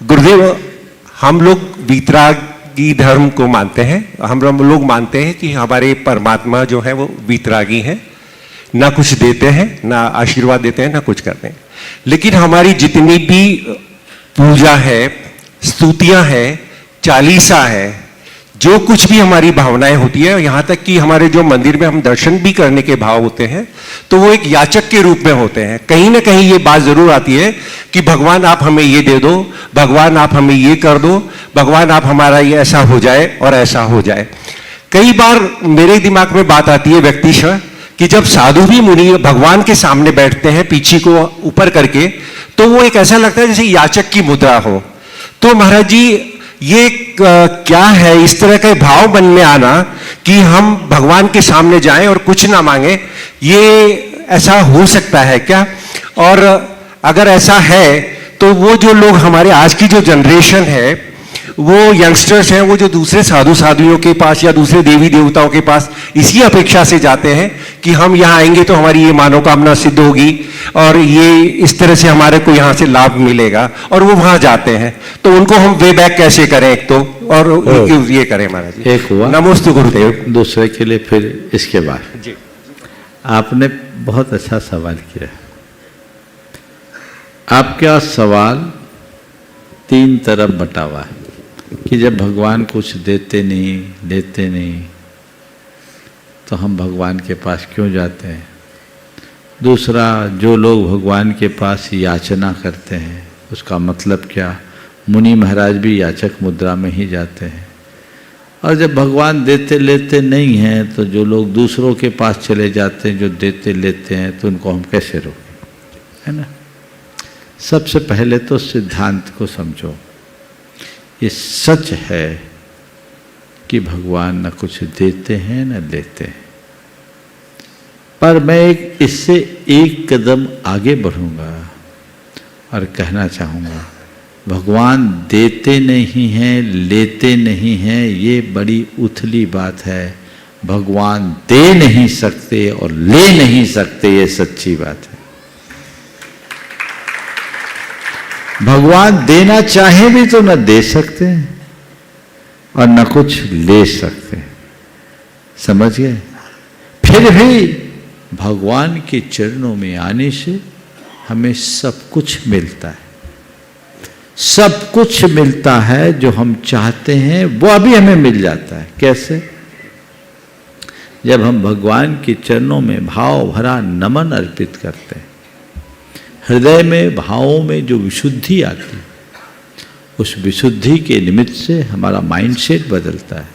गुरुदेव, हम लोग वीतरागी धर्म को मानते हैं। हम लोग मानते हैं कि हमारे परमात्मा जो है वो वीतरागी हैं, ना कुछ देते हैं, ना आशीर्वाद देते हैं, ना कुछ करते हैं। लेकिन हमारी जितनी भी पूजा है, स्तुतियां हैं, चालीसा है, जो कुछ भी हमारी भावनाएं होती है, यहाँ तक कि हमारे जो मंदिर में हम दर्शन भी करने के भाव होते हैं, तो वो एक याचक के रूप में होते हैं। कहीं ना कहीं ये बात जरूर आती है कि भगवान आप हमें ये दे दो, भगवान आप हमें ये कर दो, भगवान आप हमारा ये ऐसा हो जाए और ऐसा हो जाए। कई बार मेरे दिमाग में बात आती है व्यक्तिशः कि जब साधु भी मुनि भगवान के सामने बैठते हैं पीछे को ऊपर करके, तो वो एक ऐसा लगता है जैसे याचक की मुद्रा हो। तो महाराज जी, ये क्या है इस तरह का भाव मन में आना कि हम भगवान के सामने जाएं और कुछ ना मांगे, ये ऐसा हो सकता है क्या? और अगर ऐसा है तो वो जो लोग हमारे आज की जो जनरेशन है, वो यंगस्टर्स हैं, वो जो दूसरे साधु साधुओं के पास या दूसरे देवी देवताओं के पास इसी अपेक्षा से जाते हैं कि हम यहाँ आएंगे तो हमारी ये मनोकामना सिद्ध होगी और ये इस तरह से हमारे को यहाँ से लाभ मिलेगा, और वो वहां जाते हैं, तो उनको हम वे बैक कैसे करें एक तो, और ये करें महाराज जी। एक हुआ, नमोस्तु गुरुदेव। दूसरे के लिए फिर इसके बाद जी, आपने बहुत अच्छा सवाल किया। आपका सवाल तीन तरफ बटा हुआ है कि जब भगवान कुछ देते नहीं, लेते नहीं, तो हम भगवान के पास क्यों जाते हैं। दूसरा, जो लोग भगवान के पास याचना करते हैं उसका मतलब क्या। मुनि महाराज भी याचक मुद्रा में ही जाते हैं। और जब भगवान देते लेते नहीं हैं, तो जो लोग दूसरों के पास चले जाते हैं जो देते लेते हैं, तो उनको हम कैसे रोकें, है ना। सबसे पहले तो सिद्धांत को समझो। ये सच है कि भगवान न कुछ देते हैं न लेते हैं, पर मैं इससे एक कदम आगे बढ़ूंगा और कहना चाहूँगा, भगवान देते नहीं हैं, लेते नहीं हैं, ये बड़ी उथली बात है। भगवान दे नहीं सकते और ले नहीं सकते, ये सच्ची बात है। भगवान देना चाहे भी तो न दे सकते हैं और न कुछ ले सकते हैं, समझ गए। फिर भी भगवान के चरणों में आने से हमें सब कुछ मिलता है। सब कुछ मिलता है जो हम चाहते हैं, वो अभी हमें मिल जाता है। कैसे? जब हम भगवान के चरणों में भाव भरा नमन अर्पित करते हैं, हृदय में भावों में जो विशुद्धि आती है, उस विशुद्धि के निमित्त से हमारा माइंडसेट बदलता है।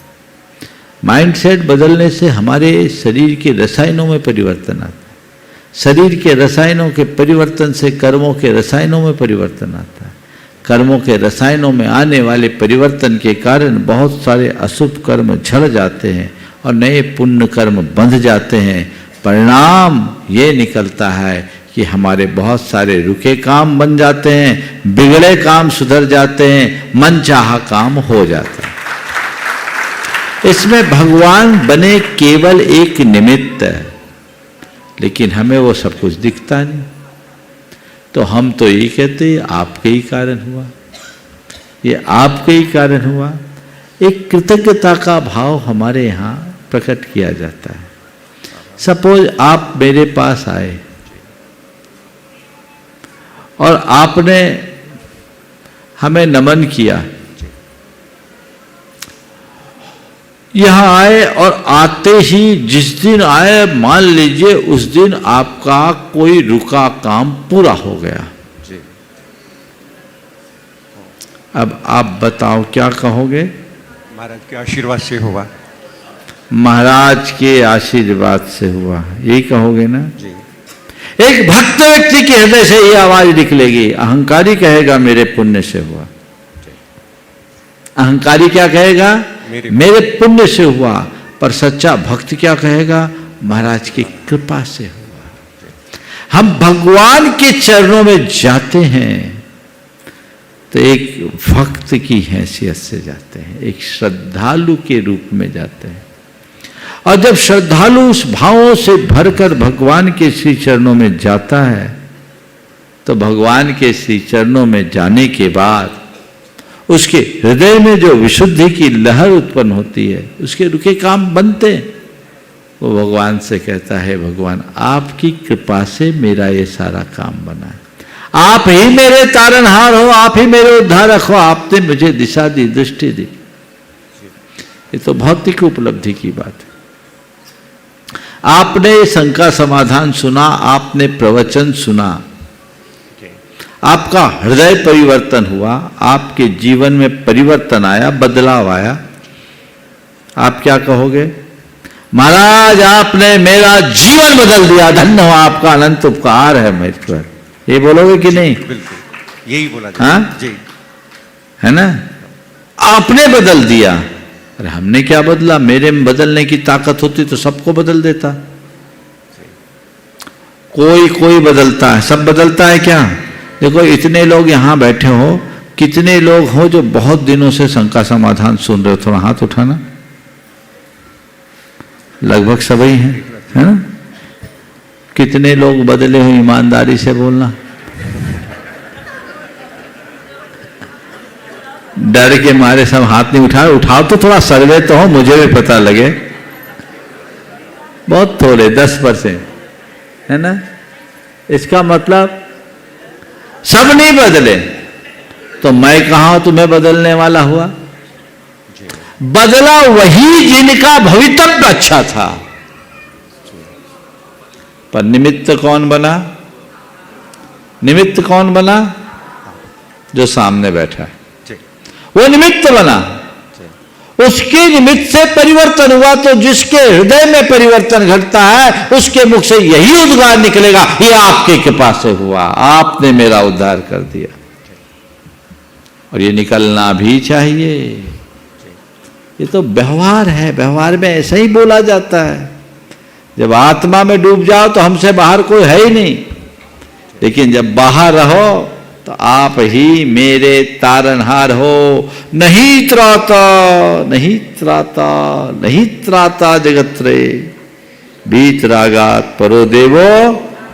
माइंडसेट बदलने से हमारे शरीर के रसायनों में परिवर्तन आता है। शरीर के रसायनों के परिवर्तन से कर्मों के रसायनों में परिवर्तन आता है। कर्मों के रसायनों में आने वाले परिवर्तन के कारण बहुत सारे अशुभ कर्म झड़ जाते हैं और नए पुण्य कर्म बंध जाते हैं। परिणाम ये निकलता है कि हमारे बहुत सारे रुके काम बन जाते हैं, बिगड़े काम सुधर जाते हैं, मनचाहा काम हो जाता है। इसमें भगवान बने केवल एक निमित्त है, लेकिन हमें वो सब कुछ दिखता नहीं। तो हम तो ये कहते हैं आपके ही कारण हुआ, ये आपके ही कारण हुआ। एक कृतज्ञता का भाव हमारे यहाँ प्रकट किया जाता है। सपोज आप मेरे पास आए और आपने हमें नमन किया, यहां आए और आते ही जिस दिन आए, मान लीजिए उस दिन आपका कोई रुका काम पूरा हो गया। अब आप बताओ क्या कहोगे? महाराज के आशीर्वाद से हुआ। महाराज के आशीर्वाद से हुआ, यही कहोगे ना जी। एक भक्त व्यक्ति के हृदय से ये आवाज निकलेगी। अहंकारी कहेगा मेरे पुण्य से हुआ। अहंकारी क्या कहेगा? मेरे पुण्य से हुआ। पर सच्चा भक्त क्या कहेगा? महाराज की कृपा से हुआ। हम भगवान के चरणों में जाते हैं तो एक भक्त की हैसियत से जाते हैं, एक श्रद्धालु के रूप में जाते हैं। और जब श्रद्धालु उस भावों से भरकर भगवान के श्री चरणों में जाता है, तो भगवान के श्री चरणों में जाने के बाद उसके हृदय में जो विशुद्धि की लहर उत्पन्न होती है, उसके रुके काम बनते हैं। वो भगवान से कहता है, भगवान आपकी कृपा से मेरा ये सारा काम बना है, आप ही मेरे तारनहार हो, आप ही मेरे उद्धारक हो, आपने मुझे दिशा दी, दृष्टि दी। ये तो भौतिक उपलब्धि की बात है। आपने शंका समाधान सुना, आपने प्रवचन सुना, आपका हृदय परिवर्तन हुआ, आपके जीवन में परिवर्तन आया, बदलाव आया। आप क्या कहोगे? महाराज आपने मेरा जीवन बदल दिया, धन्य हो, आपका अनंत उपकार है मेरे पर। ये बोलोगे कि नहीं? बिल्कुल यही बोला हाँ जी, है ना? आपने बदल दिया। अरे हमने क्या बदला? मेरे में बदलने की ताकत होती तो सबको बदल देता। कोई कोई बदलता है, सब बदलता है क्या? देखो इतने लोग यहां बैठे हो, कितने लोग हो जो बहुत दिनों से शंका समाधान सुन रहे हो? थोड़ा हाथ उठाना। लगभग सभी हैं, है ना? कितने लोग बदले हो? ईमानदारी से बोलना। डर के मारे सब हाथ नहीं उठाए। उठाओ तो थोड़ा सर्वे तो हो, मुझे भी पता लगे। बहुत थोड़े 10%, है ना? इसका मतलब सब नहीं बदले तो मैं कहां तुम्हें बदलने वाला हुआ? बदला वही जिनका भवितव्य अच्छा था, पर निमित्त कौन बना? निमित्त कौन बना? जो सामने बैठा है, वो निमित्त बना। उसके निमित्त से परिवर्तन हुआ, तो जिसके हृदय में परिवर्तन घटता है उसके मुख से यही उद्गार निकलेगा, ये आपके कृपा से हुआ, आपने मेरा उद्धार कर दिया। और ये निकलना भी चाहिए। ये तो व्यवहार है, व्यवहार में ऐसा ही बोला जाता है। जब आत्मा में डूब जाओ तो हमसे बाहर कोई है ही नहीं, लेकिन जब बाहर रहो तो आप ही मेरे तारनहार हो। नहीं त्राता, नहीं त्राता, नहीं त्राता जगत रे, बीत रागात परो देवो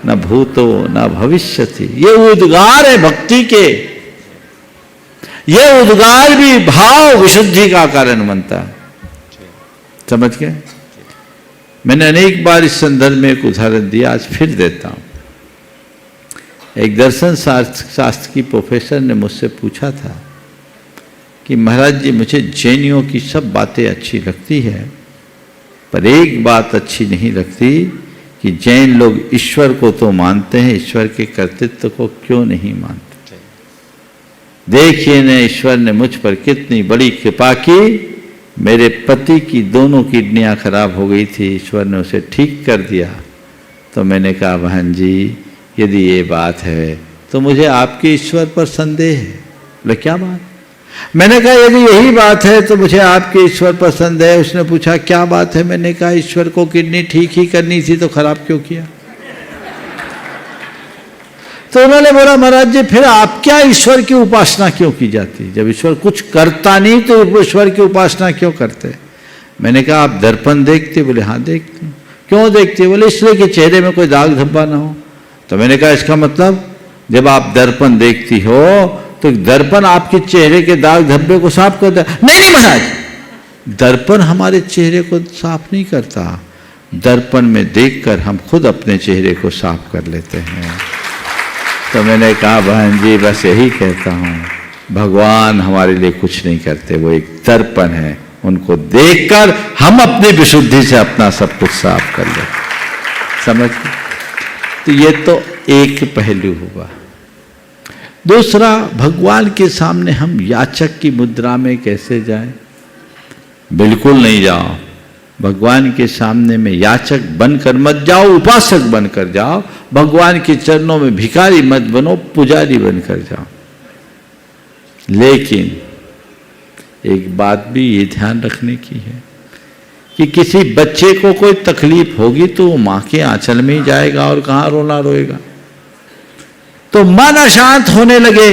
न भूतो न भविष्यति। ये उद्गार है भक्ति के। ये उद्गार भी भाव विशुद्धि का कारण बनता है। समझ गए? मैंने अनेक बार इस संदर्भ में एक उदाहरण दिया, आज फिर देता हूं। एक दर्शन शास्त्र की प्रोफेसर ने मुझसे पूछा था कि महाराज जी मुझे जैनियों की सब बातें अच्छी लगती है, पर एक बात अच्छी नहीं लगती कि जैन लोग ईश्वर को तो मानते हैं, ईश्वर के कर्तृत्व को क्यों नहीं मानते? देखिए न ईश्वर ने मुझ पर कितनी बड़ी कृपा की। मेरे पति की दोनों किडनियां खराब हो गई थी, ईश्वर ने उसे ठीक कर दिया। तो मैंने कहा बहन जी यदि ये बात है तो मुझे आपके ईश्वर पर संदेह है। बोले क्या बात? मैंने कहा यदि यही बात है तो मुझे आपके ईश्वर पर संदेह है। उसने पूछा क्या बात है? मैंने कहा ईश्वर को किडनी ठीक ही करनी थी तो खराब क्यों किया? तो उन्होंने बोला महाराज जी फिर आप क्या ईश्वर की उपासना क्यों की जाती? जब ईश्वर कुछ करता नहीं तो ईश्वर की उपासना क्यों करते? मैंने कहा आप दर्पण देखते? बोले हाँ देखते। क्यों देखते? बोले इसलिए कि चेहरे में कोई दाग धब्बा ना हो। तो मैंने कहा इसका मतलब जब आप दर्पण देखती हो तो दर्पण आपके चेहरे के दाग धब्बे को साफ करता है? नहीं महाराज, दर्पण हमारे चेहरे को साफ नहीं करता, दर्पण में देखकर हम खुद अपने चेहरे को साफ कर लेते हैं। तो मैंने कहा बहन जी बस यही कहता हूँ, भगवान हमारे लिए कुछ नहीं करते, वो एक दर्पण है, उनको देखकर हम अपनी विशुद्धि से अपना सब कुछ साफ कर लेते। समझ? तो ये तो एक पहलू हुआ। दूसरा, भगवान के सामने हम याचक की मुद्रा में कैसे जाएं? बिल्कुल नहीं जाओ। भगवान के सामने में याचक बनकर मत जाओ, उपासक बनकर जाओ। भगवान के चरणों में भिखारी मत बनो, पुजारी बनकर जाओ। लेकिन एक बात भी ये ध्यान रखने की है कि किसी बच्चे को कोई तकलीफ होगी तो वो मां के आंचल में ही जाएगा और कहां रोना रोएगा। तो मन अशांत होने लगे,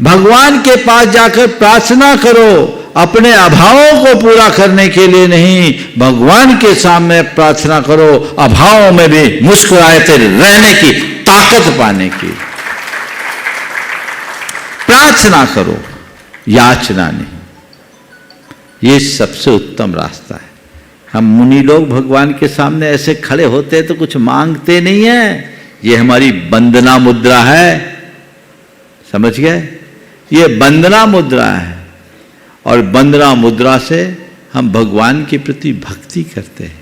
भगवान के पास जाकर प्रार्थना करो, अपने अभावों को पूरा करने के लिए नहीं, भगवान के सामने प्रार्थना करो, अभावों में भी मुस्कुराते रहने की ताकत पाने की प्रार्थना करो। याचना नहीं। ये सबसे उत्तम रास्ता है। हम मुनि लोग भगवान के सामने ऐसे खड़े होते हैं तो कुछ मांगते नहीं है, ये हमारी वंदना मुद्रा है, समझ गए? ये वंदना मुद्रा है, और वंदना मुद्रा से हम भगवान के प्रति भक्ति करते हैं,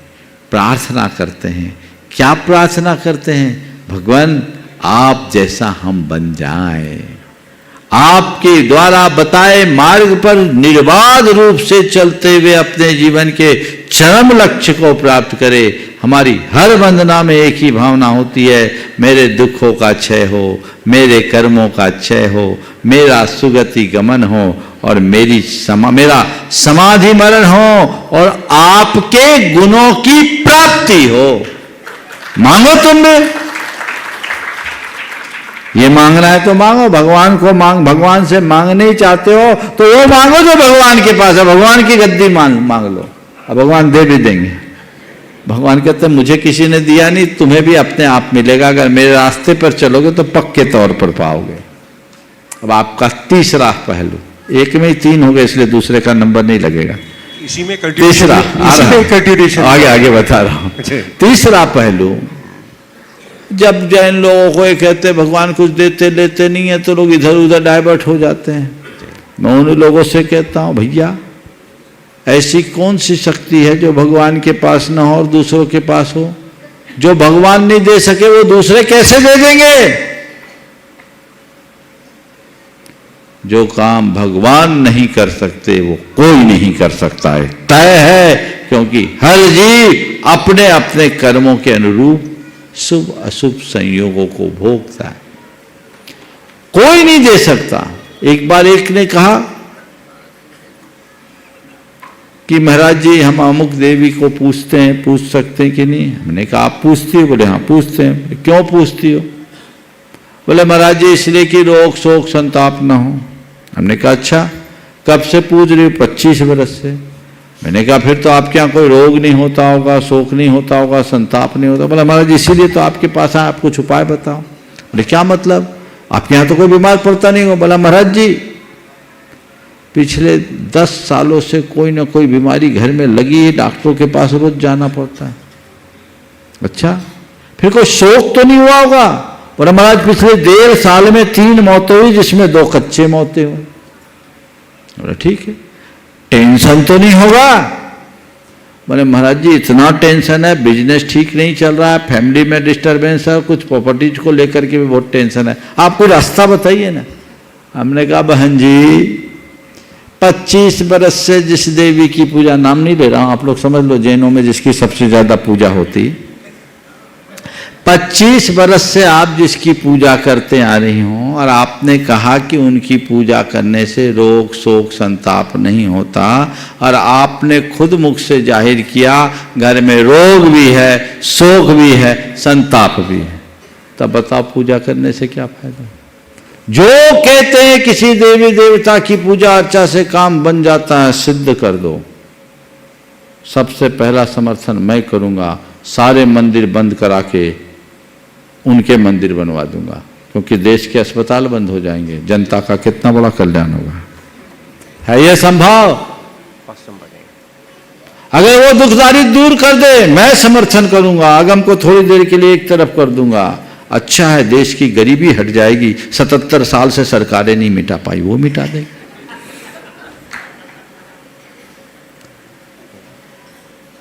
प्रार्थना करते हैं। क्या प्रार्थना करते हैं? भगवान आप जैसा हम बन जाएं, आपके द्वारा बताए मार्ग पर निर्बाध रूप से चलते हुए अपने जीवन के चरम लक्ष्य को प्राप्त करें। हमारी हर वंदना में एक ही भावना होती है, मेरे दुखों का क्षय हो, मेरे कर्मों का क्षय हो, मेरा सुगति गमन हो, और मेरा समाधि मरण हो, और आपके गुणों की प्राप्ति हो। मांगो तुम भी, ये मांगना है तो मांगो, भगवान को भगवान से मांगने ही चाहते हो तो वो मांगो जो भगवान के पास है, भगवान की गद्दी मांग लो, अब भगवान दे भी देंगे। भगवान कहते हैं मुझे किसी ने दिया नहीं, तुम्हें भी अपने आप मिलेगा, अगर मेरे रास्ते पर चलोगे तो पक्के तौर पर पाओगे। अब आपका तीसरा पहलू, एक में ही 3 हो गए इसलिए दूसरे का नंबर नहीं लगेगा, इसी में तीसरा आगे बता रहा हूं। तीसरा पहलू, जब जैन लोगों को ये कहते भगवान कुछ देते लेते नहीं है तो लोग इधर उधर डाइवर्ट हो जाते हैं। मैं उन लोगों से कहता हूं भैया, ऐसी कौन सी शक्ति है जो भगवान के पास ना हो और दूसरों के पास हो? जो भगवान नहीं दे सके वो दूसरे कैसे दे देंगे? जो काम भगवान नहीं कर सकते वो कोई नहीं कर सकता है, तय है, क्योंकि हर जीव अपने अपने कर्मों के अनुरूप शुभ अशुभ संयोगों को भोगता है, कोई नहीं दे सकता। एक बार एक ने कहा कि महाराज जी हम अमुक देवी को पूछते हैं, पूछ सकते हैं कि नहीं? हमने कहा आप पूछती हो? बोले हाँ पूछते हैं। क्यों पूछती हो? बोले महाराज जी इसलिए कि रोग शोक संताप ना हो। हमने कहा अच्छा, कब से पूछ रही हो? 25 वर्ष से। मैंने कहा फिर तो आपके यहाँ कोई रोग नहीं होता होगा, शोक नहीं होता होगा, संताप नहीं होता। बोला महाराज इसीलिए तो आपके पास आए, आप कुछ उपाय बताओ। बोले क्या मतलब? आपके यहाँ तो कोई बीमार पड़ता नहीं हो। बोला महाराज जी पिछले 10 सालों से कोई ना कोई बीमारी घर में लगी है, डॉक्टरों के पास रोज जाना पड़ता है। अच्छा फिर कोई शोक तो नहीं हुआ होगा? बोला महाराज पिछले 1.5 साल में 3 मौतें हुई, जिसमें 2 कच्चे मौतें हुई। बोला ठीक है, टेंशन तो नहीं होगा? बोले महाराज जी इतना टेंशन है, बिजनेस ठीक नहीं चल रहा है, फैमिली में डिस्टर्बेंस है, कुछ प्रॉपर्टीज को लेकर के भी बहुत टेंशन है, आप कोई रास्ता बताइए ना। हमने कहा बहन जी 25 बरस से जिस देवी की पूजा, नाम नहीं ले रहा हूं, आप लोग समझ लो, जैनों में जिसकी सबसे ज्यादा पूजा होती, 25 बरस से आप जिसकी पूजा करते आ रही हो, और आपने कहा कि उनकी पूजा करने से रोग शोक संताप नहीं होता, और आपने खुद मुख से जाहिर किया घर में रोग भी है, शोक भी है, संताप भी है, तब बताओ पूजा करने से क्या फायदा? जो कहते हैं किसी देवी देवता की पूजा अर्चा से काम बन जाता है, सिद्ध कर दो। सबसे पहला समर्थन मैं करूंगा, सारे मंदिर बंद करा के उनके मंदिर बनवा दूंगा, क्योंकि देश के अस्पताल बंद हो जाएंगे, जनता का कितना बड़ा कल्याण होगा। है यह संभव? अगर वो दुखदारी दूर कर दे, मैं समर्थन करूंगा, आगम को थोड़ी देर के लिए एक तरफ कर दूंगा। अच्छा है, देश की गरीबी हट जाएगी, 77 साल से सरकारें नहीं मिटा पाई, वो मिटा देगी।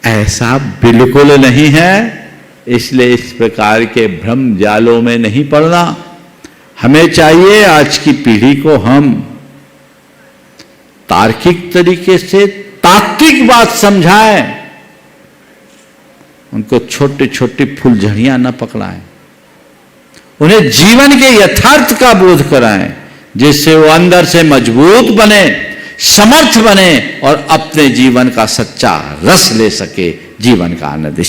ऐसा बिल्कुल नहीं है, इसलिए इस प्रकार के भ्रम जालों में नहीं पड़ना। हमें चाहिए आज की पीढ़ी को हम तार्किक तरीके से तात्विक बात समझाएं, उनको छोटी छोटी फुलझड़ियां न पकड़ाएं, उन्हें जीवन के यथार्थ का बोध कराएं, जिससे वो अंदर से मजबूत बने, समर्थ बने और अपने जीवन का सच्चा रस ले सके, जीवन का आनंद।